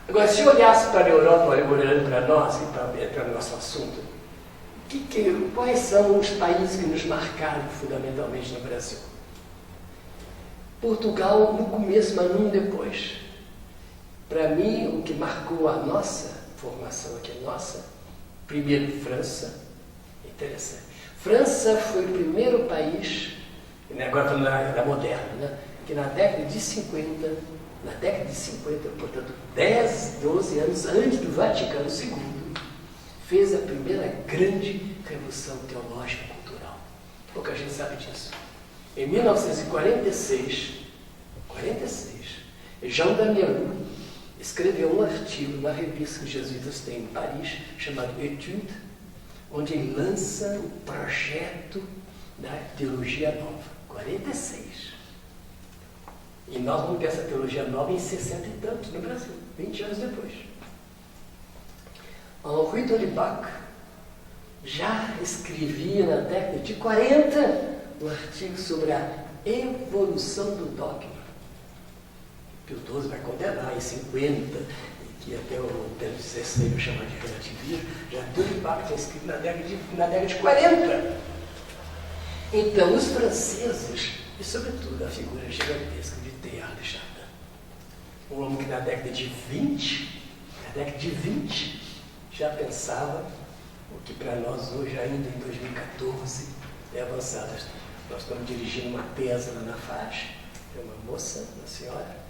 Agora, se olhasse para a Europa, olhando para nós, e para entrar no nosso assunto, quais são os países que nos marcaram fundamentalmente no Brasil? Portugal no começo, mas não depois. Para mim, o que marcou a nossa formação aqui, primeiro França, interessante. França foi o primeiro país, agora falando da moderna, né, que na década de 50, portanto 10, 12 anos antes do Vaticano II, fez a primeira grande revolução teológica e cultural. Pouca gente sabe disso. Em 1946, Jean Damiano escreveu um artigo na revista que os jesuítas têm em Paris, chamado Etude, onde ele lança o projeto da teologia nova. 46. E nós vamos ter essa teologia nova em 60 e tantos no Brasil, 20 anos depois. Henri d'Olibac já escrevia na década de 40 um artigo sobre a evolução do dogma. Pio XII vai condenar em 50, que até o Pedro XVI vai chamar de relativismo, já d'Olibac tinha escrito na década de 40. Então, os franceses, e sobretudo a figura gigantesca de Teilhard de Chardin, um homem que na década de 20, já pensava o que para nós hoje, ainda em 2014, é avançado. Nós estamos dirigindo uma tese lá na FAS, tem uma moça, uma senhora,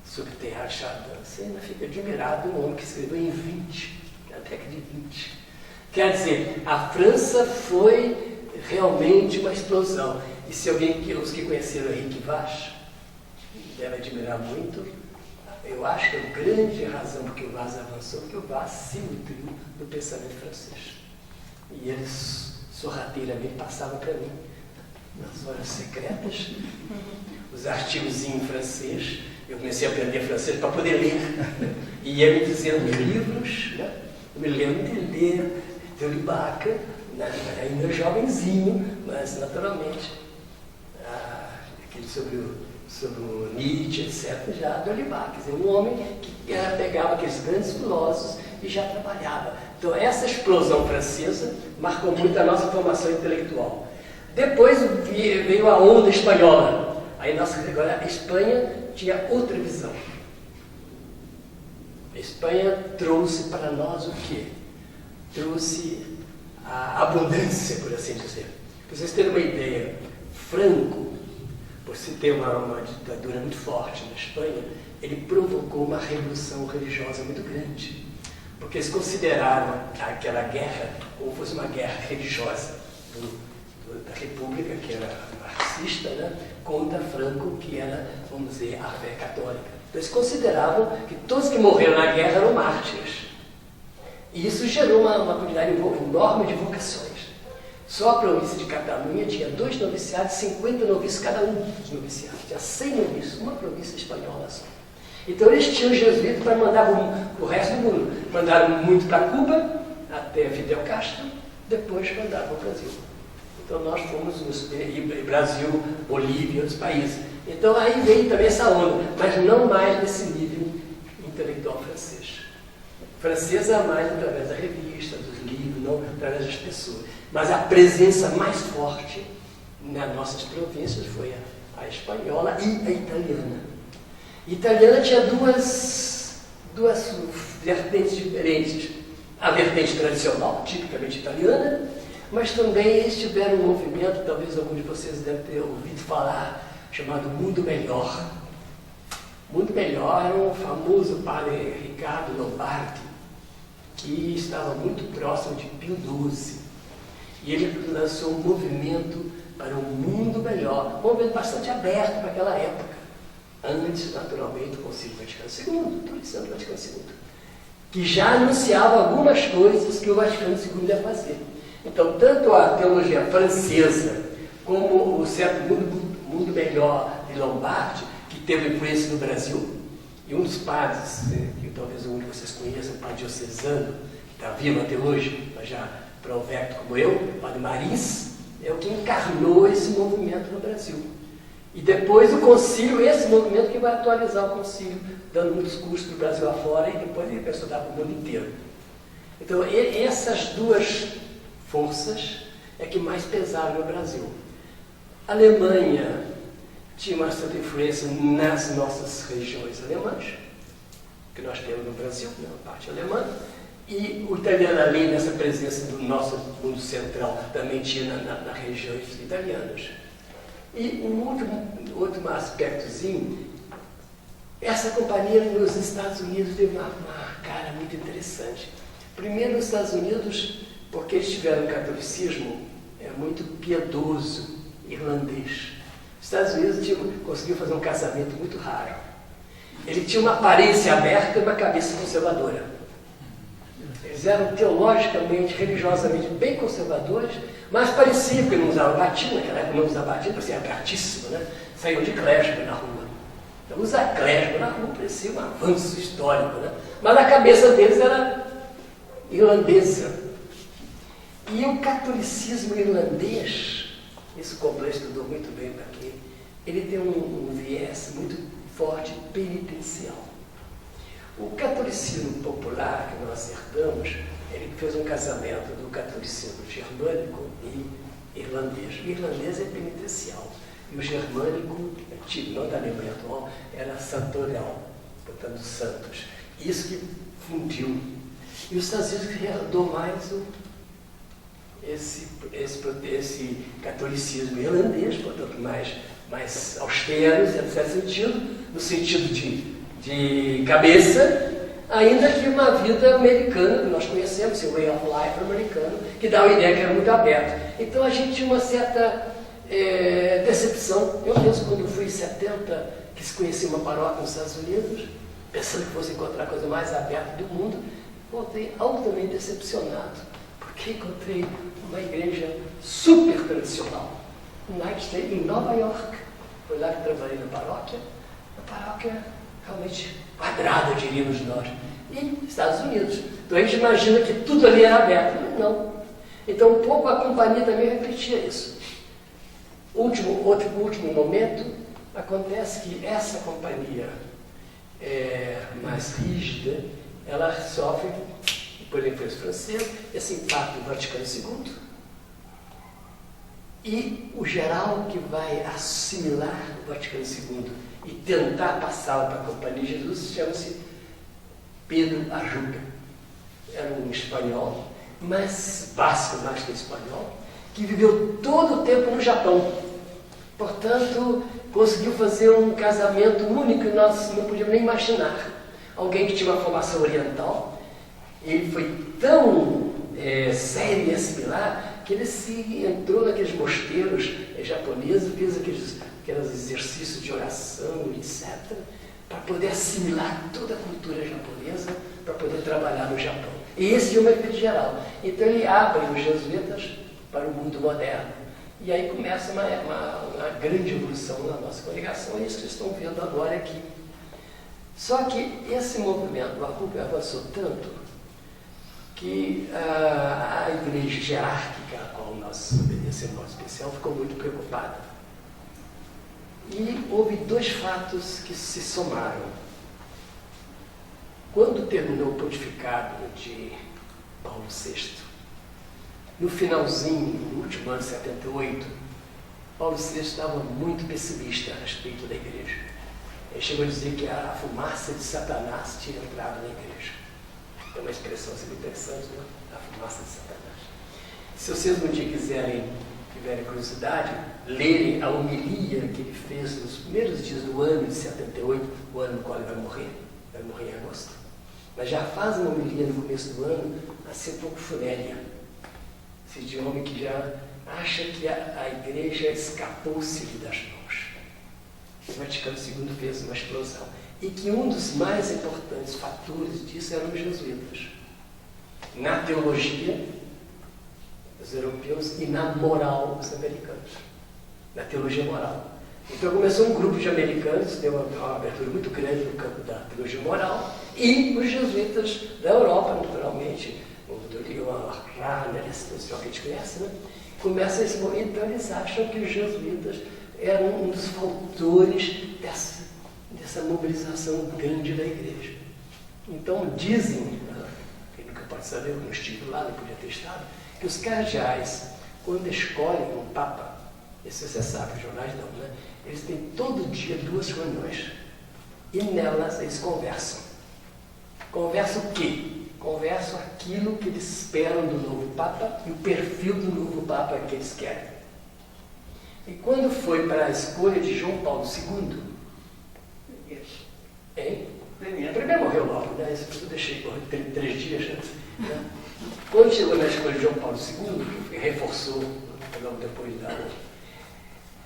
sobre Teilhard de Chardin. Você ainda fica admirado, um homem que escreveu em 20, na década de 20. Quer dizer, a França foi realmente uma explosão. E se os que conheceram Henrique Vaz devem admirar muito, eu acho que a grande razão porque o Vaz avançou, porque o Vaz se nutriu do pensamento francês. E eles sorrateiramente passavam para mim, nas horas secretas, os artigos em francês. Eu comecei a aprender francês para poder ler. E ia me dizendo livros, né? Eu me lembro de ler d'Olibac, ainda jovenzinho, mas naturalmente, aquele sobre o Nietzsche, etc., já d'Olibac, quer dizer, um homem que pegava aqueles grandes filósofos e já trabalhava. Então, essa explosão francesa marcou muito a nossa formação intelectual. Depois veio a onda espanhola. Aí agora a Espanha tinha outra visão. A Espanha trouxe para nós o quê? Trouxe a abundância, por assim dizer. Para vocês terem uma ideia, Franco, por se ter uma ditadura muito forte na Espanha, ele provocou uma revolução religiosa muito grande. Porque eles consideraram aquela guerra como fosse uma guerra religiosa da República, que era marxista, né, contra Franco, que era, vamos dizer, a fé católica. Então eles consideravam que todos que morreram na guerra eram mártires. E isso gerou uma quantidade enorme de vocações. Só a província de Catalunha tinha 2 noviciados, 50 noviços cada um dos noviciados. Tinha 100 noviços, uma província espanhola só. Então eles tinham jesuítas para mandar para o resto do mundo. Mandaram muito para Cuba, até Fidel Castro, depois mandaram para o Brasil. Então nós fomos Brasil, Bolívia, outros países. Então aí veio também essa onda, mas não mais nesse nível intelectual francês. Francesa mais através da revista, dos livros, não através das pessoas. Mas a presença mais forte nas nossas províncias foi a espanhola e a italiana. A italiana tinha duas vertentes diferentes. A vertente tradicional, tipicamente italiana, mas também eles tiveram um movimento, talvez algum de vocês devem ter ouvido falar, chamado Mundo Melhor. Mundo Melhor era um famoso padre Ricardo Lombardi, que estava muito próximo de Pio XII. E ele lançou um movimento para um mundo melhor, um movimento bastante aberto para aquela época. Antes, naturalmente, do Concílio Vaticano II, tradição do Vaticano II, que já anunciava algumas coisas que o Vaticano II ia fazer. Então, tanto a teologia francesa, como o certo mundo melhor de Lombardi, que teve influência no Brasil, e um dos padres, que talvez um de vocês conheçam, o padre diocesano, que está vivo até hoje, mas já provecto como eu, o padre Marins, é o que encarnou esse movimento no Brasil. E depois o concílio, esse movimento que vai atualizar o concílio, dando muitos cursos do Brasil afora, e depois ele vai estudar para o mundo inteiro. Então, essas duas forças é que mais pesaram no Brasil. A Alemanha tinha uma certa influência nas nossas regiões alemãs, que nós temos no Brasil, na parte alemã, e o italiano, além dessa presença do nosso mundo central, também tinha nas regiões italianas. E um outro aspectozinho, essa companhia nos Estados Unidos teve uma cara muito interessante. Primeiro, nos Estados Unidos, porque eles tiveram um catolicismo muito piedoso, irlandês. Os Estados Unidos conseguiu fazer um casamento muito raro. Ele tinha uma aparência aberta e uma cabeça conservadora. Eles eram teologicamente, religiosamente bem conservadores, mas parecia que não usavam batina, naquela época não usava batina, parecia abertíssimo, né? Saíam de clésima na rua. Então, usar clésima na rua parecia um avanço histórico, né? Mas a cabeça deles era irlandesa. E o catolicismo irlandês, isso o Coblé estudou muito bem para aqui, ele tem um viés muito forte penitencial. O catolicismo popular que nós herdamos, ele fez um casamento do catolicismo germânico e irlandês. O irlandês é penitencial e o germânico, antigo, não da Alemanha atual, era santorial, portanto santos. Isso que fundiu. E os Estados Unidos herdou mais esse catolicismo irlandês, portanto mais austeros, em certo sentido, no sentido de cabeça, ainda que uma vida americana, que nós conhecemos, o way of life americano, que dá uma ideia que era muito aberto. Então a gente tinha uma certa decepção. Eu mesmo, quando fui em 70, quis conhecer uma paróquia nos Estados Unidos, pensando que fosse encontrar a coisa mais aberta do mundo, voltei altamente decepcionado, porque encontrei uma igreja super tradicional, em Nova York. Foi lá que trabalhei na paróquia. A paróquia realmente quadrada, diríamos nós. E Estados Unidos. Então a gente imagina que tudo ali era aberto. Mas não. Então um pouco a companhia também repetia isso. Último momento, acontece que essa companhia mais rígida, ela sofre, por influência francesa, esse impacto do Vaticano II. E o geral que vai assimilar o Vaticano II e tentar passá-lo para a Companhia de Jesus chama-se Pedro Ajuda. Era um espanhol, mas basco mais que espanhol, que viveu todo o tempo no Japão. Portanto, conseguiu fazer um casamento único que nós não podíamos nem imaginar. Alguém que tinha uma formação oriental, ele foi tão sério e assimilar que ele entrou naqueles mosteiros japoneses, fez aqueles exercícios de oração, etc., para poder assimilar toda a cultura japonesa, para poder trabalhar no Japão. E esse é o efeito geral. Então ele abre os jesuítas para o mundo moderno. E aí começa uma grande evolução na nossa congregação, e isso que vocês estão vendo agora aqui. Só que esse movimento, o ACUP, avançou tanto que a igreja hierárquica a qual nós obedecemos, em modo especial, ficou muito preocupada. E houve dois fatos que se somaram. Quando terminou o pontificado de Paulo VI, no finalzinho, no último ano de 78, Paulo VI estava muito pessimista a respeito da igreja. Ele chegou a dizer que a fumaça de Satanás tinha entrado na igreja. É uma expressão assim interessante, né? A fumaça de Satanás. Se vocês um dia tiverem curiosidade, lerem a homilia que ele fez nos primeiros dias do ano de 78, o ano no qual ele vai morrer em agosto. Mas já faz uma homilia no começo do ano, assim um pouco funérea. Esse de homem que já acha que a igreja escapou-se-lhe das mãos. O Vaticano II fez uma explosão. E que um dos mais importantes fatores disso eram os jesuítas. Na teologia, os europeus, e na moral, os americanos. Na teologia moral. Então começou um grupo de americanos, deu uma abertura muito grande no campo da teologia moral, e os jesuítas da Europa, naturalmente, o Dorion, Rahner, esse pessoal que a gente conhece, né? Começa esse movimento, então eles acham que os jesuítas era um dos fatores dessa mobilização grande da igreja. Então dizem, quem nunca pode saber, eu não estive lá, não podia ter estado, que os cardeais, quando escolhem um papa, isso você sabe, os jornais não, né? Eles têm todo dia 2 reuniões. E nelas eles conversam. Conversam o quê? Conversam aquilo que eles esperam do novo Papa e o perfil do novo Papa que eles querem. E quando foi para a escolha de João Paulo II, primeiro morreu logo, né? Isso eu deixei por 3 dias antes. Né? Quando chegou na escolha de João Paulo II, que reforçou logo depois da outra,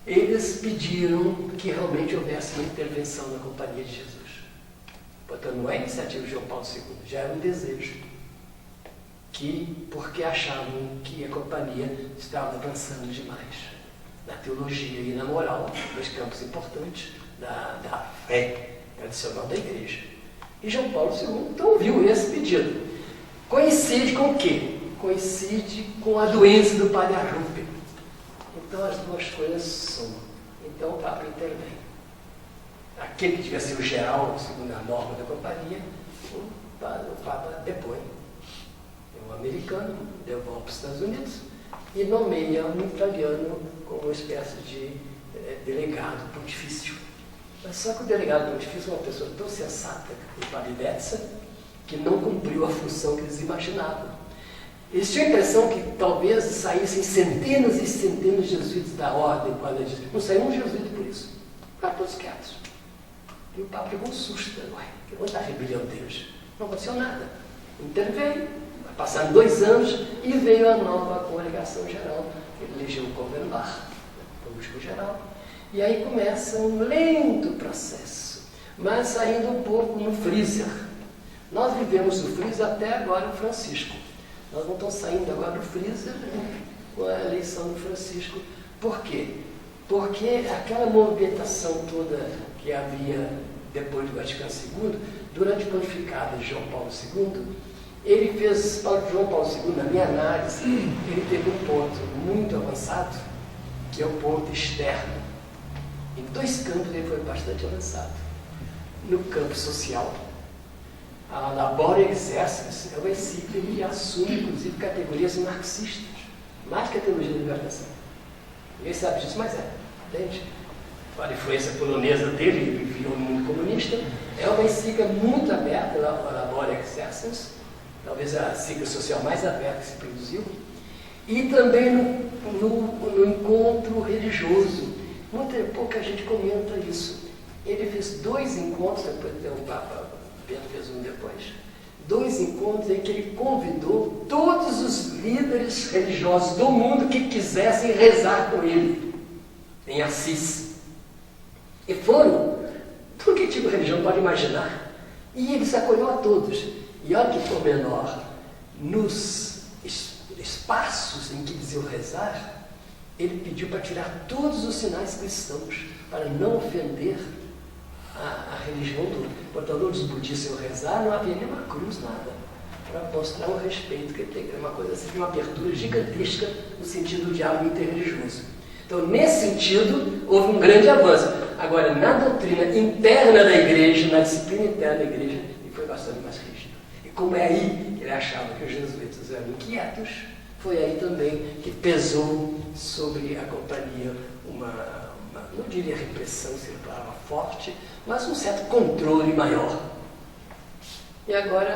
eles pediram que realmente houvesse uma intervenção na Companhia de Jesus. Portanto, não é iniciativa de João Paulo II, já era um desejo. Porque achavam que a Companhia estava avançando demais na teologia e na moral, dois campos importantes da fé tradicional da Igreja. E João Paulo II então ouviu esse pedido. Coincide com o quê? Coincide com a doença do padre Arrupe. Então as duas coisas somam. Então o Papa intervém. Aquele que devia ser o geral, segundo a norma da Companhia, o Papa depõe. Um americano devolve para os Estados Unidos e nomeia um italiano como uma espécie de delegado pontifício. Mas só que o delegado pontifício é uma pessoa tão sensata, o padre Detza, que não cumpriu a função que eles imaginavam. Eles tinham a impressão que talvez saíssem centenas e centenas de jesuítas da ordem, quando eles não saiu um jesuíta por isso. Ficaram todos quietos. E o Papa pegou um susto. Onde está a rebelião deles? Não aconteceu nada. Interveio, passaram 2 anos e veio a nova congregação geral. Ele elegeu o Convenbar, o político geral. E aí começa um lento processo, mas saindo um pouco no freezer. Nós vivemos o freezer até agora o Francisco. Nós não estamos saindo agora do freezer com a eleição do Francisco. Por quê? Porque aquela movimentação toda que havia depois do Vaticano II, durante o pontificado de João Paulo II, ele fez, João Paulo II, na minha análise, ele teve um ponto muito avançado, que é o ponto externo. Em 2 campos ele foi bastante avançado. No campo social, a Labora Exercens é uma encíclica que assume, inclusive, categorias marxistas, mais que a teologia da libertação. Ninguém sabe disso, mas entende? A influência polonesa dele, ele vivia no mundo comunista, é uma encíclica muito aberta, a Labora Exercens, talvez a encíclica social mais aberta que se produziu, e também no encontro religioso. Pouca gente comenta isso. Ele fez 2 encontros, depois o Papa Bento fez um depois, 2 encontros em que ele convidou todos os líderes religiosos do mundo que quisessem rezar com ele, em Assis. E foram, tudo que tipo de religião pode imaginar. E ele se acolheu a todos. E olha que pormenor, nos espaços em que eles iam rezar, ele pediu para tirar todos os sinais cristãos, para não ofender a religião do outro. Portanto, onde os budistas iam rezar, não havia nenhuma cruz, nada, para mostrar o respeito que ele tem. Uma coisa assim, de uma abertura gigantesca no sentido do diálogo interreligioso. Então, nesse sentido, houve um grande avanço. Agora, na doutrina interna da igreja, na disciplina interna da igreja, ele foi bastante mais rígido. E como é aí que ele achava que os jesuítas eram inquietos, foi aí também que pesou sobre a Companhia não diria repressão, seria uma palavra forte, mas um certo controle maior. E agora